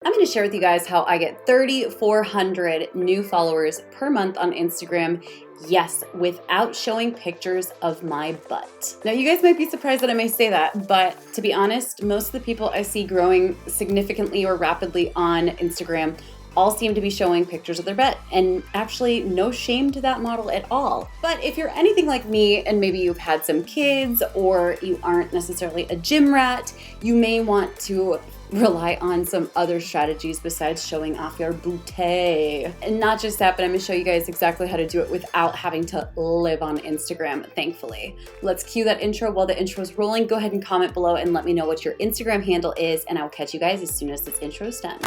I'm going to share with you guys how I get 3,400 new followers per month on Instagram. Yes, without showing pictures of my butt. Now, you guys might be surprised that I may say that, but to be honest, most of the people I see growing significantly or rapidly on Instagram all seem to be showing pictures of their butt, and actually no shame to that model at all. But if you're anything like me and maybe you've had some kids or you aren't necessarily a gym rat, you may want to rely on some other strategies besides showing off your booty. And not just that, but I'm gonna show you guys exactly how to do it without having to live on Instagram, thankfully. Let's cue that intro. While the intro is rolling, go ahead and comment below and let me know what your Instagram handle is, and I'll catch you guys as soon as this intro is done.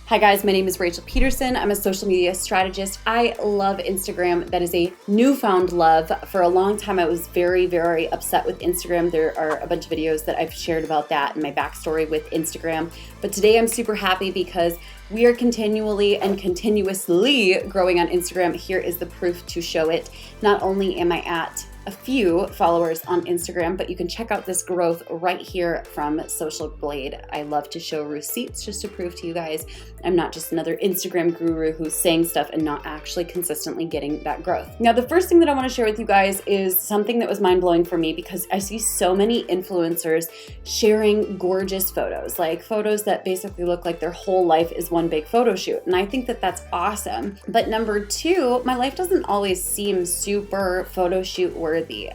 Hi guys, my name is Rachel Pedersen. I'm a social media strategist. I love Instagram. That is a newfound love. For a long time, I was very, very upset with Instagram. There are a bunch of videos that I've shared about that and my backstory with Instagram. But today I'm super happy because we are continually and continuously growing on Instagram. Here is the proof to show it. Not only am I at a few followers on Instagram, but you can check out this growth right here from Social Blade. I love to show receipts just to prove to you guys I'm not just another Instagram guru who's saying stuff and not actually consistently getting that growth. Now, the first thing that I want to share with you guys is something that was mind-blowing for me because I see so many influencers sharing gorgeous photos, like photos that basically look like their whole life is one big photo shoot. And I think that that's awesome. But number two, my life doesn't always seem super photo shoot worthy.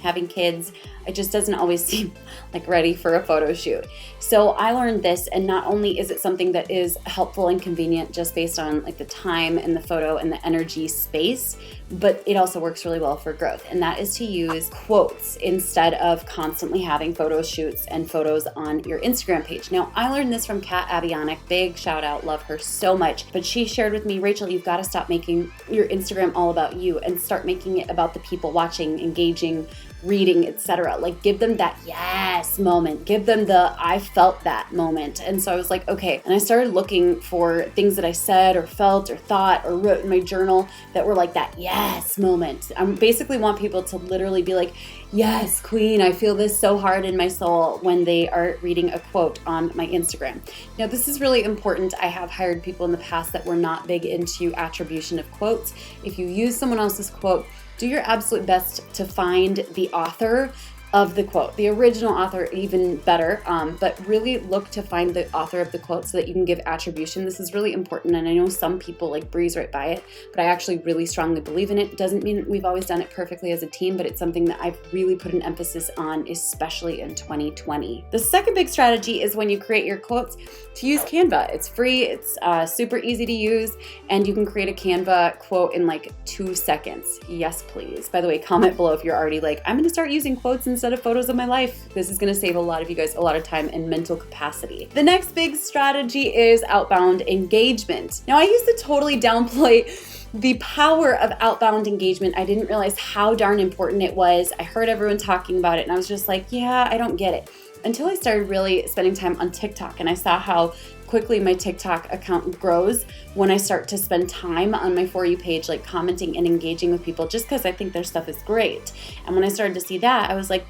Having kids, it just doesn't always seem like ready for a photo shoot. So I learned this, and not only is it something that is helpful and convenient just based on like the time and the photo and the energy space, but it also works really well for growth. And that is to use quotes instead of constantly having photo shoots and photos on your Instagram page. Now, I learned this from Kat Abionic. Big shout out, love her so much. But she shared with me, Rachel, you've got to stop making your Instagram all about you and start making it about the people watching, engaging, reading, etc. Like, give them that yes moment. Give them the I felt that moment. And so I was like, okay. And I started looking for things that I said or felt or thought or wrote in my journal that were like that yes moment. I basically want people to literally be like, yes, queen, I feel this so hard in my soul when they are reading a quote on my Instagram. Now, this is really important. I have hired people in the past that were not big into attribution of quotes. If you use someone else's quote, do your absolute best to find the author of the quote, the original author, even better, but really look to find the author of the quote so that you can give attribution. This is really important, and I know some people like breeze right by it, but I actually really strongly believe in it. Doesn't mean we've always done it perfectly as a team, but it's something that I've really put an emphasis on, especially in 2020. The second big strategy is when you create your quotes to use Canva. It's free, it's super easy to use, and you can create a Canva quote in like 2 seconds. Yes, please. By the way, comment below if you're already like, I'm gonna start using quotes instead of photos of my life. This is gonna save a lot of you guys a lot of time and mental capacity. The next big strategy is outbound engagement. Now, I used to totally downplay the power of outbound engagement. I didn't realize how darn important it was. I heard everyone talking about it and I was just like, yeah, I don't get it. Until I started really spending time on TikTok and I saw how quickly my TikTok account grows when I start to spend time on my For You page, like commenting and engaging with people just because I think their stuff is great. And when I started to see that, I was like,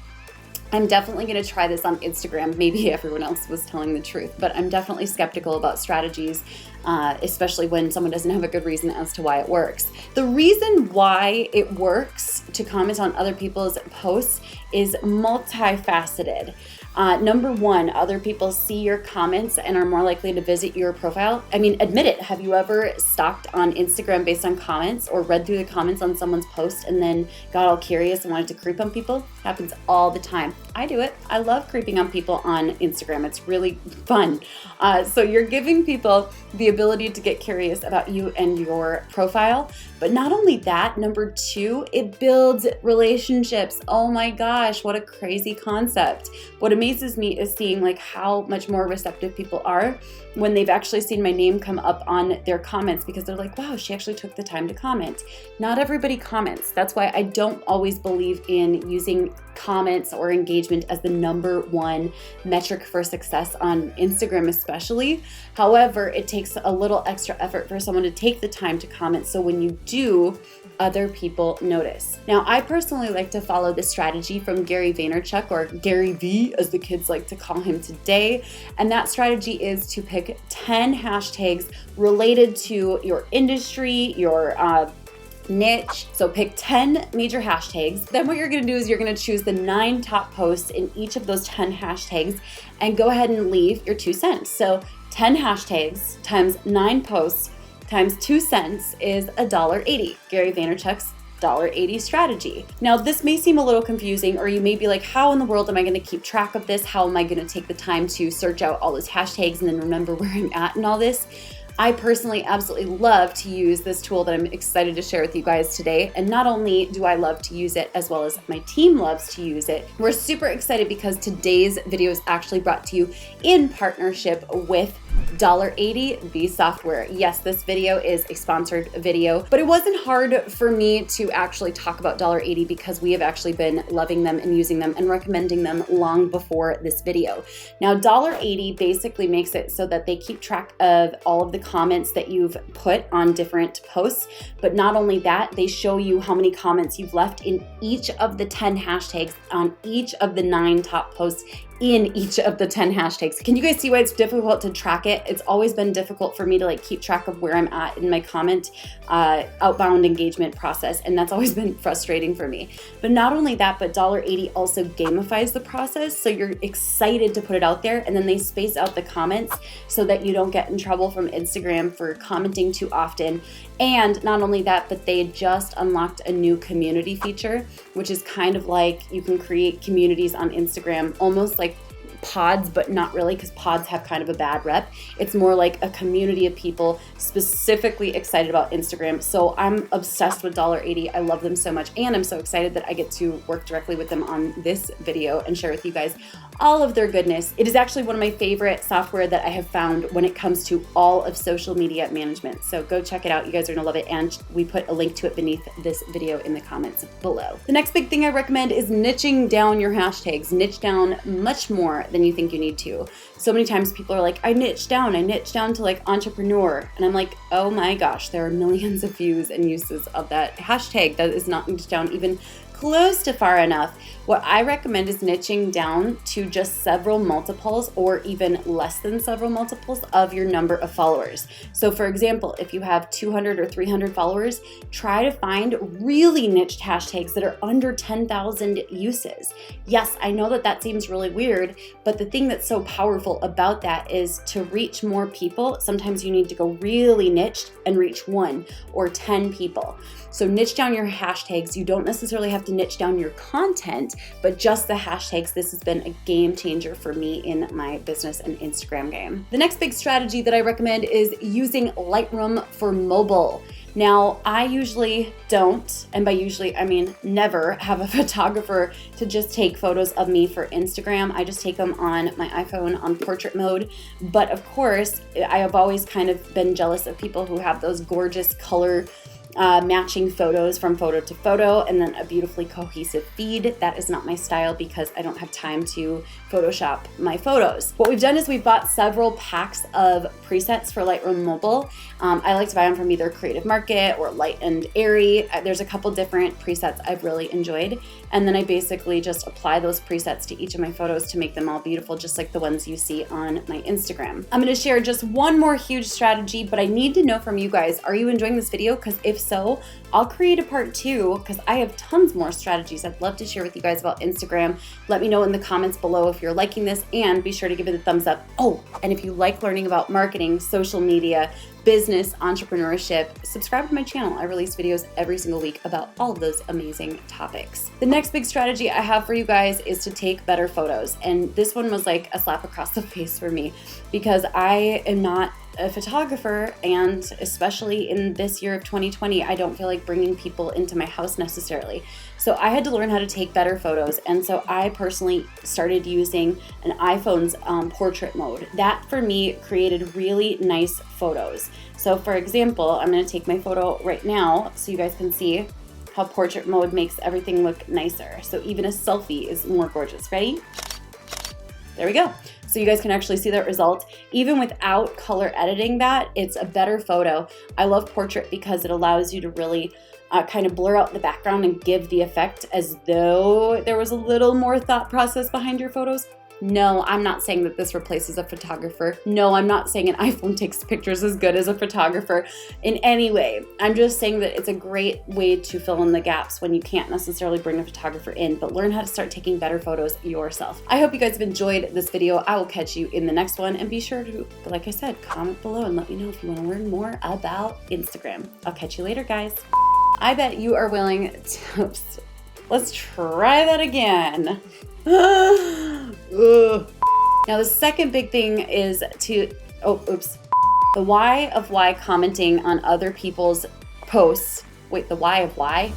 I'm definitely going to try this on Instagram. Maybe everyone else was telling the truth, but I'm definitely skeptical about strategies, especially when someone doesn't have a good reason as to why it works. The reason why it works to comment on other people's posts is multifaceted. Number one, other people see your comments and are more likely to visit your profile. I mean, admit it. Have you ever stalked on Instagram based on comments or read through the comments on someone's post and then got all curious and wanted to creep on people? Happens all the time. I do it. I love creeping on people on Instagram. It's really fun. So you're giving people the ability to get curious about you and your profile. But not only that, number two, it builds relationships. Oh my gosh, what a crazy concept. What amazes me is seeing like how much more receptive people are when they've actually seen my name come up on their comments because they're like, wow, she actually took the time to comment. Not everybody comments. That's why I don't always believe in using comments or engagement as the #1 metric for success on Instagram especially. However, it takes a little extra effort for someone to take the time to comment. So when you do, other people notice. Now, I personally like to follow this strategy from Gary Vaynerchuk, or Gary V as the kids like to call him today. And that strategy is to pick 10 hashtags related to your industry, your niche. So pick 10 major hashtags. Then what you're gonna do is you're gonna choose the 9 top posts in each of those 10 hashtags and go ahead and leave your 2 cents. So 10 hashtags times 9 posts times 2 cents is $1.80. Gary Vaynerchuk's $1.80 strategy. Now, this may seem a little confusing, or you may be like, how in the world am I gonna keep track of this? How am I gonna take the time to search out all those hashtags and then remember where I'm at and all this? I personally absolutely love to use this tool that I'm excited to share with you guys today. And not only do I love to use it, as well as my team loves to use it, we're super excited because today's video is actually brought to you in partnership with $1.80, the software. Yes, this video is a sponsored video, but it wasn't hard for me to actually talk about $1.80 because we have actually been loving them and using them and recommending them long before this video. Now, $1.80 basically makes it so that they keep track of all of the comments that you've put on different posts, but not only that, they show you how many comments you've left in each of the 10 hashtags on each of the 9 top posts in each of the 10 hashtags. Can you guys see why it's difficult to track it? It's always been difficult for me to like keep track of where I'm at in my comment outbound engagement process, and that's always been frustrating for me. But not only that, but $1.80 also gamifies the process, so you're excited to put it out there, and then they space out the comments so that you don't get in trouble from Instagram for commenting too often. And not only that, but they just unlocked a new community feature, which is kind of like you can create communities on Instagram, almost like pods, but not really, because pods have kind of a bad rep. It's more like a community of people specifically excited about Instagram. So I'm obsessed with $1.80. I love them so much, and I'm so excited that I get to work directly with them on this video and share with you guys all of their goodness. It is actually one of my favorite software that I have found when it comes to all of social media management. So go check it out. You guys are gonna love it. And we put a link to it beneath this video in the comments below. The next big thing I recommend is niching down your hashtags. Niche down much more than you think you need to. So many times people are like, I niche down to like entrepreneur. And I'm like, oh my gosh, there are millions of views and uses of that hashtag that is not niched down even close to far enough. What I recommend is niching down to just several multiples or even less than several multiples of your number of followers. So for example, if you have 200 or 300 followers, try to find really niched hashtags that are under 10,000 uses. Yes, I know that that seems really weird, but the thing that's so powerful about that is to reach more people, sometimes you need to go really niched and reach 1 or 10 people. So niche down your hashtags. You don't necessarily have to niche down your content, but just the hashtags. This has been a game changer for me in my business and Instagram game. The next big strategy that I recommend is using Lightroom for mobile. Now, I usually don't, and by usually, I mean never, have a photographer to just take photos of me for Instagram. I just take them on my iPhone on portrait mode. But of course, I have always kind of been jealous of people who have those gorgeous color matching photos from photo to photo and then a beautifully cohesive feed. That is not my style because I don't have time to Photoshop my photos. What we've done is we've bought several packs of presets for Lightroom Mobile. I like to buy them from either Creative Market or Light and Airy. There's a couple different presets I've really enjoyed. And then I basically just apply those presets to each of my photos to make them all beautiful, just like the ones you see on my Instagram. I'm gonna share just one more huge strategy, but I need to know from you guys, are you enjoying this video? Because if so, I'll create a part 2 because I have tons more strategies I'd love to share with you guys about Instagram. Let me know in the comments below if you're liking this, and be sure to give it a thumbs up. Oh, and if you like learning about marketing, social media, business, entrepreneurship, subscribe to my channel. I release videos every single week about all of those amazing topics. The next big strategy I have for you guys is to take better photos. And this one was like a slap across the face for me because I am not a photographer, and especially in this year of 2020, I don't feel like bringing people into my house necessarily. So I had to learn how to take better photos, and so I personally started using an iPhone's portrait mode. That for me created really nice photos. So for example, I'm going to take my photo right now so you guys can see how portrait mode makes everything look nicer. So even a selfie is more gorgeous. Ready? There we go. So you guys can actually see that result. Even without color editing that, it's a better photo. I love portrait because it allows you to really kind of blur out the background and give the effect as though there was a little more thought process behind your photos. No, I'm not saying that this replaces a photographer. No, I'm not saying an iPhone takes pictures as good as a photographer in any way. I'm just saying that it's a great way to fill in the gaps when you can't necessarily bring a photographer in, but learn how to start taking better photos yourself. I hope you guys have enjoyed this video. I will catch you in the next one, and be sure to, like I said, comment below and let me know if you want to learn more about Instagram. I'll catch you later, guys. I bet you are willing to, let's try that again. Now the second big thing is the why of why commenting on other people's posts. Wait, the why of why?